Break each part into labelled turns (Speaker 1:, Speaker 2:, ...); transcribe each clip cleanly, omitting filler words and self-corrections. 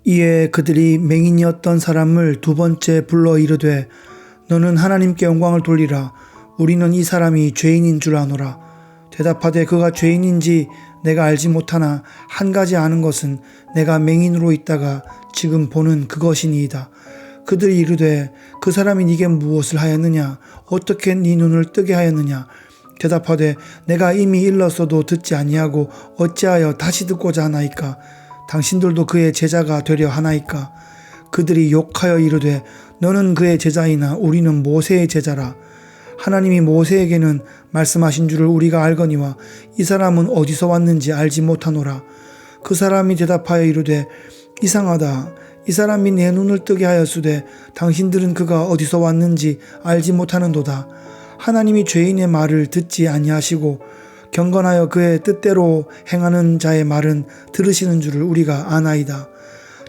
Speaker 1: 이에 그들이 맹인이었던 사람을 두 번째 불러 이르되 너는 하나님께 영광을 돌리라. 우리는 이 사람이 죄인인 줄 아노라. 대답하되 그가 죄인인지 내가 알지 못하나 한 가지 아는 것은 내가 맹인으로 있다가 지금 보는 그것이니이다. 그들이 이르되 그 사람이 네게 무엇을 하였느냐? 어떻게 네 눈을 뜨게 하였느냐? 대답하되 내가 이미 일렀어도 듣지 아니하고 어찌하여 다시 듣고자 하나이까? 당신들도 그의 제자가 되려 하나이까? 그들이 욕하여 이르되 너는 그의 제자이나 우리는 모세의 제자라. 하나님이 모세에게는 말씀하신 줄을 우리가 알거니와 이 사람은 어디서 왔는지 알지 못하노라. 그 사람이 대답하여 이르되 이상하다. 이 사람이 내 눈을 뜨게 하였으되 당신들은 그가 어디서 왔는지 알지 못하는도다. 하나님이 죄인의 말을 듣지 아니하시고 경건하여 그의 뜻대로 행하는 자의 말은 들으시는 줄을 우리가 아나이다.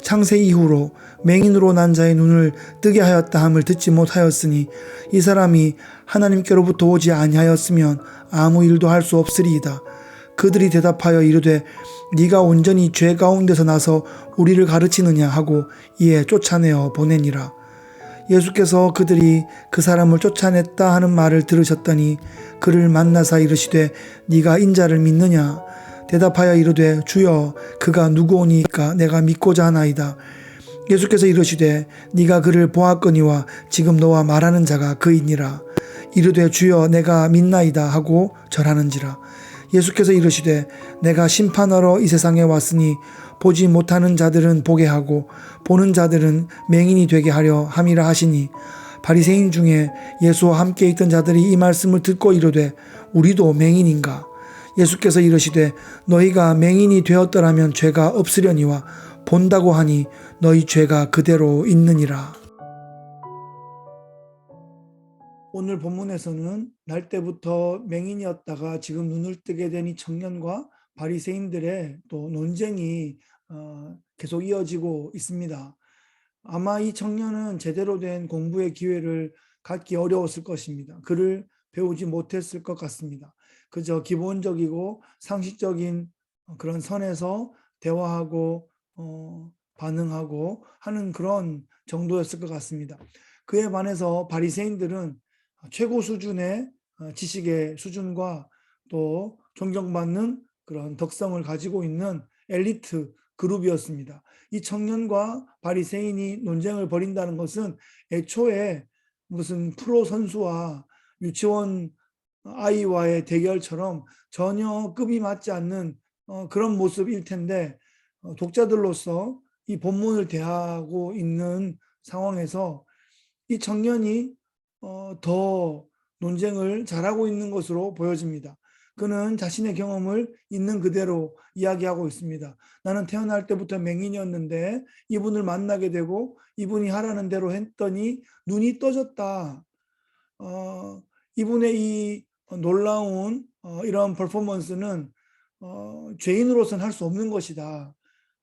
Speaker 1: 창세 이후로 맹인으로 난 자의 눈을 뜨게 하였다 함을 듣지 못하였으니 이 사람이 하나님께로부터 오지 아니하였으면 아무 일도 할 수 없으리이다. 그들이 대답하여 이르되 네가 온전히 죄 가운데서 나서 우리를 가르치느냐 하고 이에 쫓아내어 보내니라. 예수께서 그들이 그 사람을 쫓아냈다 하는 말을 들으셨더니 그를 만나사 이르시되 네가 인자를 믿느냐? 대답하여 이르되 주여 그가 누구오니까 내가 믿고자 하나이다. 예수께서 이르시되 네가 그를 보았거니와 지금 너와 말하는 자가 그이니라. 이르되 주여 내가 믿나이다 하고 절하는지라. 예수께서 이르시되 내가 심판하러 이 세상에 왔으니 보지 못하는 자들은 보게 하고 보는 자들은 맹인이 되게 하려 함이라 하시니 바리새인 중에 예수와 함께 있던 자들이 이 말씀을 듣고 이르되 우리도 맹인인가? 예수께서 이르시되 너희가 맹인이 되었더라면 죄가 없으려니와 본다고 하니 너희 죄가 그대로 있느니라. 오늘 본문에서는 날 때부터 맹인이었다가 지금 눈을 뜨게 된 이 청년과 바리새인들의 또 논쟁이 계속 이어지고 있습니다. 아마 이 청년은 제대로 된 공부의 기회를 갖기 어려웠을 것입니다. 글을 배우지 못했을 것 같습니다. 그저 기본적이고 상식적인 그런 선에서 대화하고 반응하고 하는 그런 정도였을 것 같습니다. 그에 반해서 바리새인들은 최고 수준의 지식의 수준과 또 존경받는 그런 덕성을 가지고 있는 엘리트 그룹이었습니다. 이 청년과 바리새인이 논쟁을 벌인다는 것은 애초에 무슨 프로 선수와 유치원 아이와의 대결처럼 전혀 급이 맞지 않는 그런 모습일 텐데 독자들로서 이 본문을 대하고 있는 상황에서 이 청년이 더 논쟁을 잘하고 있는 것으로 보여집니다. 그는 자신의 경험을 있는 그대로 이야기하고 있습니다. 나는 태어날 때부터 맹인이었는데 이분을 만나게 되고 이분이 하라는 대로 했더니 눈이 떠졌다. 이분의 이 놀라운 이런 퍼포먼스는 죄인으로서는 할 수 없는 것이다.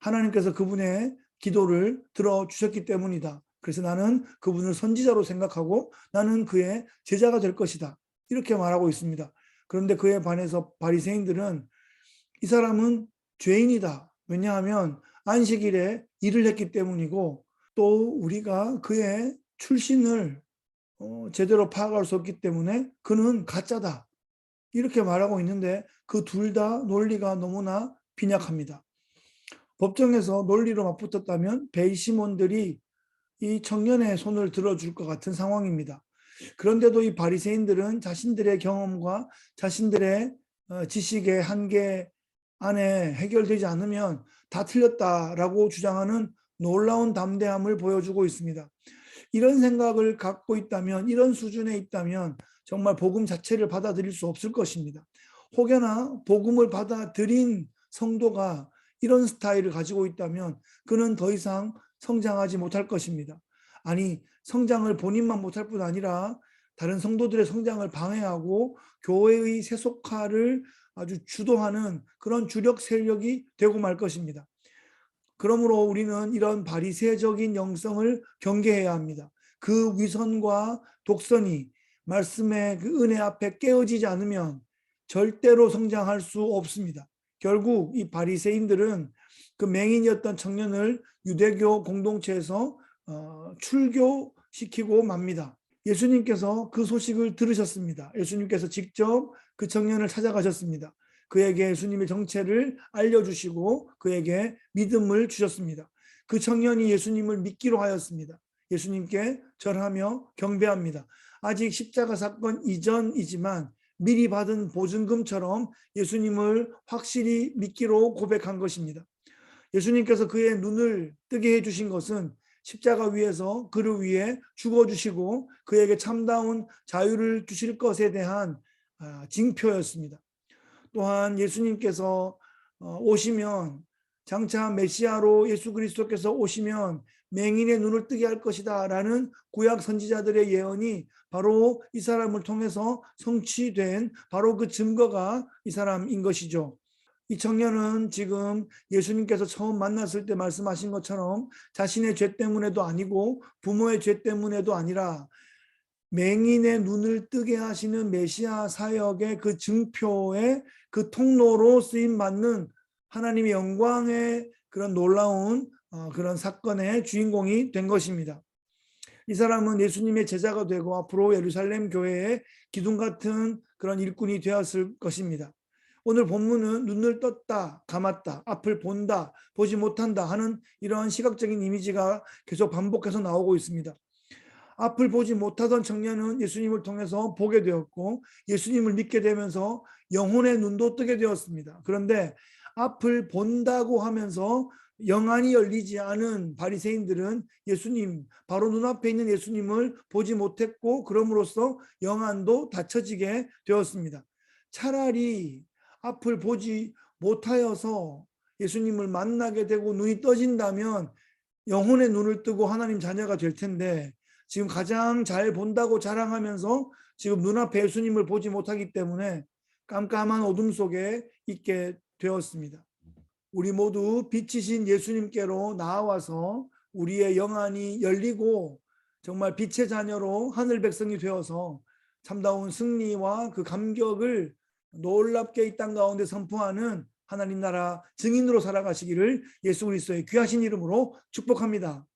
Speaker 1: 하나님께서 그분의 기도를 들어주셨기 때문이다. 그래서 나는 그분을 선지자로 생각하고 나는 그의 제자가 될 것이다. 이렇게 말하고 있습니다. 그런데 그에 반해서 바리새인들은 이 사람은 죄인이다. 왜냐하면 안식일에 일을 했기 때문이고 또 우리가 그의 출신을 제대로 파악할 수 없기 때문에 그는 가짜다. 이렇게 말하고 있는데 그 둘 다 논리가 너무나 빈약합니다. 법정에서 논리로 맞붙었다면 배심원들이 이 청년의 손을 들어줄 것 같은 상황입니다. 그런데도 이 바리새인들은 자신들의 경험과 자신들의 지식의 한계 안에 해결되지 않으면 다 틀렸다라고 주장하는 놀라운 담대함을 보여주고 있습니다. 이런 생각을 갖고 있다면, 이런 수준에 있다면 정말 복음 자체를 받아들일 수 없을 것입니다. 혹여나 복음을 받아들인 성도가 이런 스타일을 가지고 있다면 그는 더 이상 성장하지 못할 것입니다. 아니, 성장을 본인만 못할 뿐 아니라 다른 성도들의 성장을 방해하고 교회의 세속화를 아주 주도하는 그런 주력 세력이 되고 말 것입니다. 그러므로 우리는 이런 바리새적인 영성을 경계해야 합니다. 그 위선과 독선이 말씀의 그 은혜 앞에 깨어지지 않으면 절대로 성장할 수 없습니다. 결국 이 바리새인들은 그 맹인이었던 청년을 유대교 공동체에서 출교시키고 맙니다. 예수님께서 그 소식을 들으셨습니다. 예수님께서 직접 그 청년을 찾아가셨습니다. 그에게 예수님의 정체를 알려주시고 그에게 믿음을 주셨습니다. 그 청년이 예수님을 믿기로 하였습니다. 예수님께 절하며 경배합니다. 아직 십자가 사건 이전이지만 미리 받은 보증금처럼 예수님을 확실히 믿기로 고백한 것입니다. 예수님께서 그의 눈을 뜨게 해주신 것은 십자가 위에서 그를 위해 죽어주시고 그에게 참다운 자유를 주실 것에 대한 징표였습니다. 또한 예수님께서 오시면 장차 메시아로 예수 그리스도께서 오시면 맹인의 눈을 뜨게 할 것이다 라는 구약 선지자들의 예언이 바로 이 사람을 통해서 성취된 바로 그 증거가 이 사람인 것이죠. 이 청년은 지금 예수님께서 처음 만났을 때 말씀하신 것처럼 자신의 죄 때문에도 아니고 부모의 죄 때문에도 아니라 맹인의 눈을 뜨게 하시는 메시아 사역의 그 증표의 그 통로로 쓰임받는 하나님의 영광의 그런 놀라운 그런 사건의 주인공이 된 것입니다. 이 사람은 예수님의 제자가 되고 앞으로 예루살렘 교회의 기둥 같은 그런 일꾼이 되었을 것입니다. 오늘 본문은 눈을 떴다, 감았다, 앞을 본다, 보지 못한다 하는 이러한 시각적인 이미지가 계속 반복해서 나오고 있습니다. 앞을 보지 못하던 청년은 예수님을 통해서 보게 되었고 예수님을 믿게 되면서 영혼의 눈도 뜨게 되었습니다. 그런데 앞을 본다고 하면서 영안이 열리지 않은 바리새인들은 예수님, 바로 눈앞에 있는 예수님을 보지 못했고 그럼으로써 영안도 닫혀지게 되었습니다. 차라리 앞을 보지 못하여서 예수님을 만나게 되고 눈이 떠진다면 영혼의 눈을 뜨고 하나님 자녀가 될 텐데 지금 가장 잘 본다고 자랑하면서 지금 눈앞에 예수님을 보지 못하기 때문에 깜깜한 어둠 속에 있게 되었습니다. 우리 모두 빛이신 예수님께로 나아와서 우리의 영안이 열리고 정말 빛의 자녀로 하늘 백성이 되어서 참다운 승리와 그 감격을 놀랍게 이 땅 가운데 선포하는 하나님 나라 증인으로 살아가시기를 예수 그리스도의 귀하신 이름으로 축복합니다.